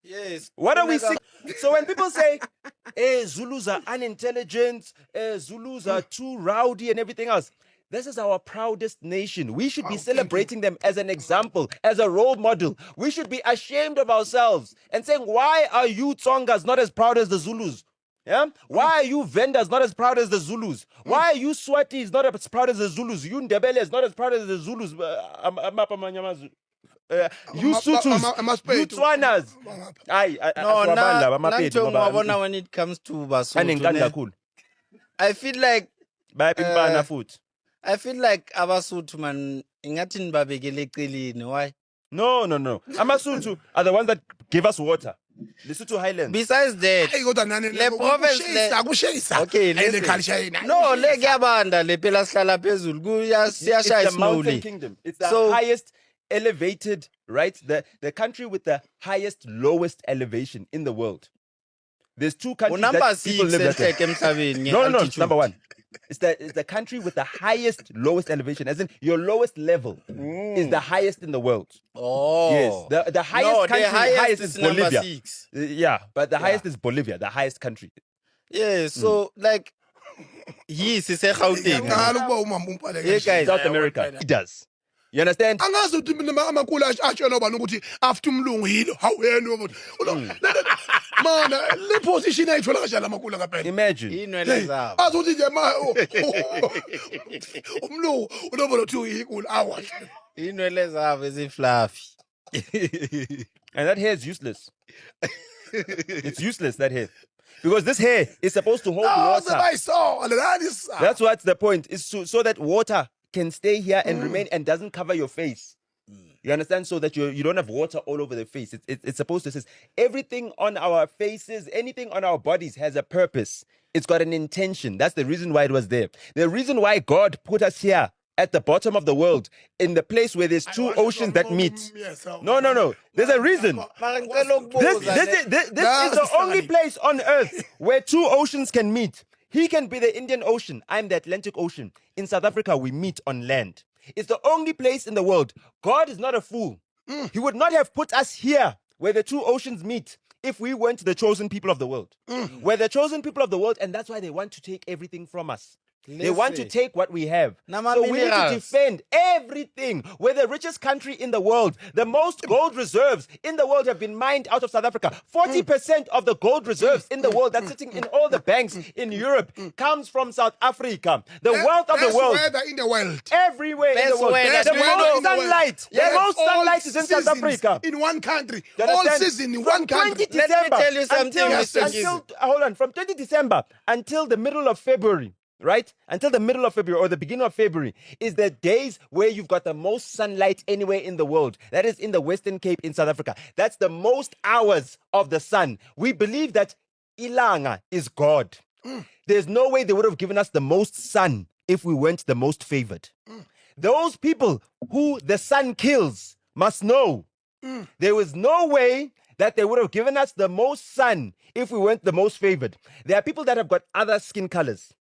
Yes. What are we seeing? So when people say, Zulus are unintelligent, Zulus are too rowdy and everything else, this is our proudest nation. We should be celebrating them as an example, as a role model. We should be ashamed of ourselves and saying, why are you Tsongas not as proud as the Zulus? Yeah? Why are you vendors not as proud as the Zulus? Why are you Swatis not as proud as the Zulus? You Ndebeles not as proud as the Zulus? You Sutus, you Tswanas. No, when it comes to Basotho, I feel like I feel like Abasotho man ingathi nibabekele eceleni. Why? No. Amasutu are the ones that give us water. Lesotho Highlands. Besides that, le province okay, no, le kuyabanda le phela sihlala phezulu kuyashaya It's the mountain kingdom. It's the highest elevated, right? The country with the highest, lowest elevation in the world. There's two countries that people live at. No, it's number one. It's the country with the highest, lowest elevation. As in, your lowest level is the highest in the world. Oh. Yes. The highest country, the highest is number Bolivia. 6. Yeah, but the highest is Bolivia, the highest country. Yeah, so like, yes, it's a Gauteng. Hey guys, South America. It does. You understand? Angazi ukuthi mina amakhulu ashona bani ukuthi after umlungu yilo hawena mana le position ayithola kanjani amakhulu kaphela. Imagine. Inwele zabo. Azuthi nje umlungu unobolo 2 equal hours. Inwele zabo ezifluffy. And that hair is useless. It's useless, that hair. Because this hair is supposed to hold water. That's what's the point. Is so that water can stay here and remain and doesn't cover your face. You understand? So that you don't have water all over the face. It's supposed to say everything on our faces, anything on our bodies has a purpose. It's got an intention. That's the reason why it was there. The reason why God put us here at the bottom of the world, in the place where there's two oceans that meet. No. There's a reason. This is the only place on earth where two oceans can meet. He can be the Indian Ocean. I'm the Atlantic Ocean. In South Africa, we meet on land. It's the only place in the world. God is not a fool. He would not have put us here where the two oceans meet if we weren't the chosen people of the world. We're the chosen people of the world, and that's why they want to take everything from us. They want to take what we have. So we need to defend everything. We're the richest country in the world. The most gold reserves in the world have been mined out of South Africa. 40% of the gold reserves in the world that's sitting in all the banks in Europe comes from South Africa. The wealth of the world. In the world. Everywhere in the world. The most sunlight. The most sunlight is in South Africa. In one country. All season in one country. Let me tell you something. Hold on. From 20 December until the middle of February. Right? Until the middle of February or the beginning of February is the days where you've got the most sunlight anywhere in the world. That is in the Western Cape in South Africa. That's the most hours of the sun. We believe that Ilanga is God. There's no way they would have given us the most sun if we weren't the most favored. Those people who the sun kills must know there was no way that they would have given us the most sun if we weren't the most favored. There are people that have got other skin colors.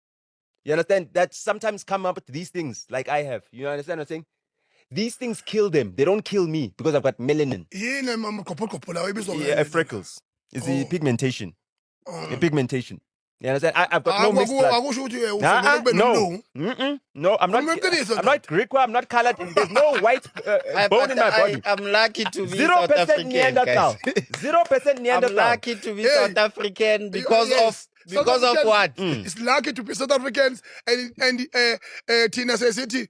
You understand? That sometimes come up with these things like I have. You understand what I'm saying? These things kill them. They don't kill me because I've got melanin. Freckles. It's the pigmentation. The pigmentation. You understand? I've got no mixed blood. No, I'm not Greek. I'm not colored. There's no white bone in my body. I'm lucky to be 0% South African, Neanderthal. guys. 0% Neanderthal. I'm lucky to be South African because of what? It's lucky to be South Africans and Tina says it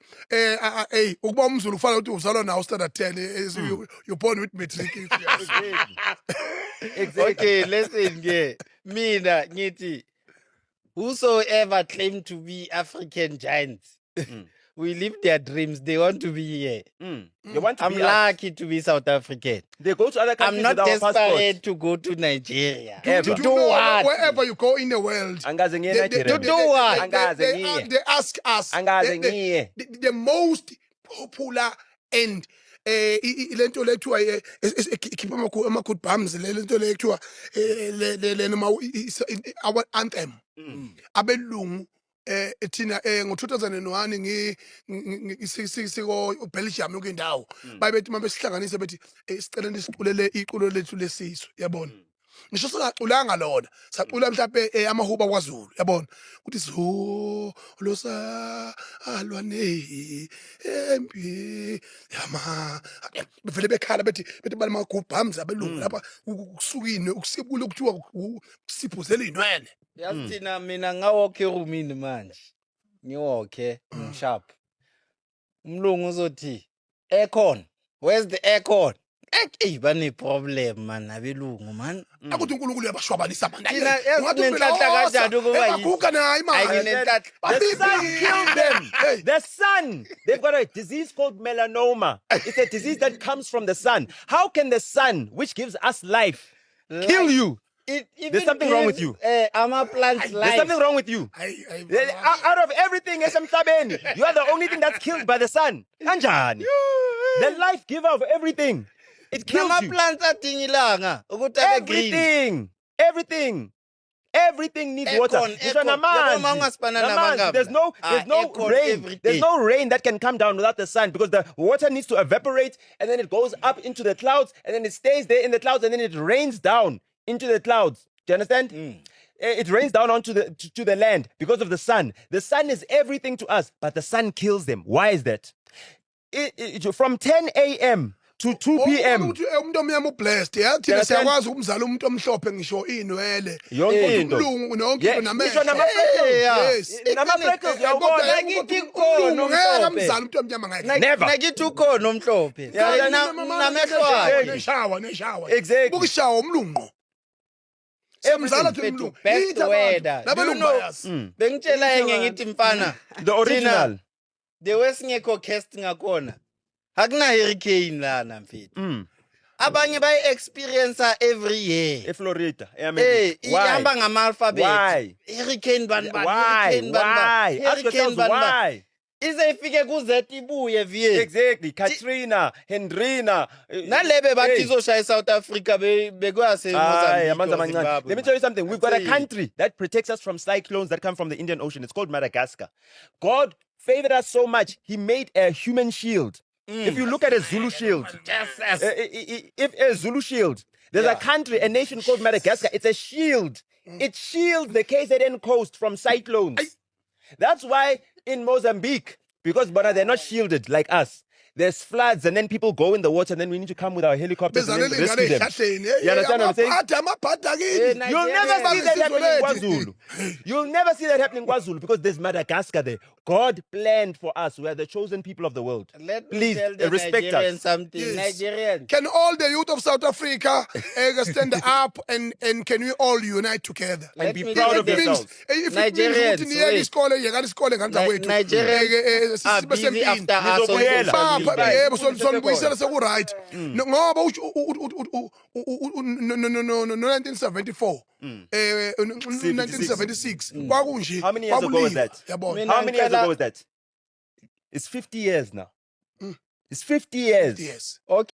ukuba umZulu ufana ukuthi uzalwa nawo standard 10 you're born with matric. Exactly. Okay, listen here. Mina ngithi whosoever claim to be African giants, we live their dreams. They want to be here. They want to I'm lucky to be South African. They go to other countries. I'm not without desperate to go to Nigeria. To do what? Wherever you go in the world. To do what? They ask us the most popular and lento lethiwa ikhipha ama-good bums lento lethiwa our anthem abelungu thina ngo-2001 siko Belgium yonke indawo babethi mabesihlanganise bethi siceleni isiculele iculo lethu lesizwe yabona ngisho singaculanga lona sacula mhlawumbe amahuba kwaZulu yabona ukuthi zo losa alwane empi yama bevele bekhala bethi balimagubhamza belungu lapha ukusukini ukusibule kuthiwa kusiphuzela inwele. Yazi thina mina ngawalk erumini manje ngiwalke ngishap umlungu uzothi aircon, where's the aircon? Bane problem man abelungu man. Akuthi uNkulunkulu uyabashwabanisa Thina esinenhlanhla kanjani ukuba ebaguga nayo imali. The sun killed them. The sun. They've got a disease called melanoma. It's a disease that comes from the sun. How can the sun, which gives us life, kill you? There's something wrong with you. Plants There's something wrong with you. Out of everything, you are the only thing that's killed by the sun. Kanjani? The life giver of everything. It kills you. Plants adingilanga ukuthi abe green. Everything needs water. There's no rain. There's no rain that can come down without the sun because the water needs to evaporate and then it goes up into the clouds and then it stays there in the clouds and then it rains down into the clouds. Do you understand? It rains down onto to the land because of the sun. The sun is everything to us, but the sun kills them. Why is that? From 10 a.m. to 2 p.m. umuntu omnyama ublessed yathina siyakwazi ukumzala umuntu omhlophe ngisho inwele umlungu nonke into namehlo nama-freckles uyawubona ngithi khona ngeke amzala umuntu omnyama ngeke nakithi ukhona omhlophe namehlo akhe neshawa exactly buka ishawa umlungu semzala thina umlungu bengitshela yenge ngithi mfana the original the wesingekho cast ngakhona akuna hurricane lana mfethu abanye bayi experience every year eFlorida ihamba ngama alphabet why hurricane ban why ize ifike ku Z ibuye vie exactly Katrina Hendrina nalebe bathi izoshaya South Africa bekwase Mozambique. Let me tell you something. We've got a country that protects us from cyclones that come from the Indian Ocean. It's called Madagascar. God favored us so much he made a human shield. If you look at a Zulu shield, if a Zulu shield, there's a country, a nation called Madagascar. It's a shield. It shields the KZN coast from cyclones. That's why in Mozambique, because they're not shielded like us, there's floods and then people go in the water and then we need to come with our helicopters and then rescue them. You understand what I'm saying? You'll never see that happening in KwaZulu. You'll never see that happening in KwaZulu because there's Madagascar there. God planned for us. We are the chosen people of the world. Please respect us. Nigerian. Can all the youth of South Africa stand up and can we all unite together and be proud of yourselves? If Nigerians are busy after us. yebo sonibuyisela sekuright ngoba 1974 1976 kwakunje. How many years ago was that? How many years ago was that? It's 50 years now. It's 50 years. Yes. Okay.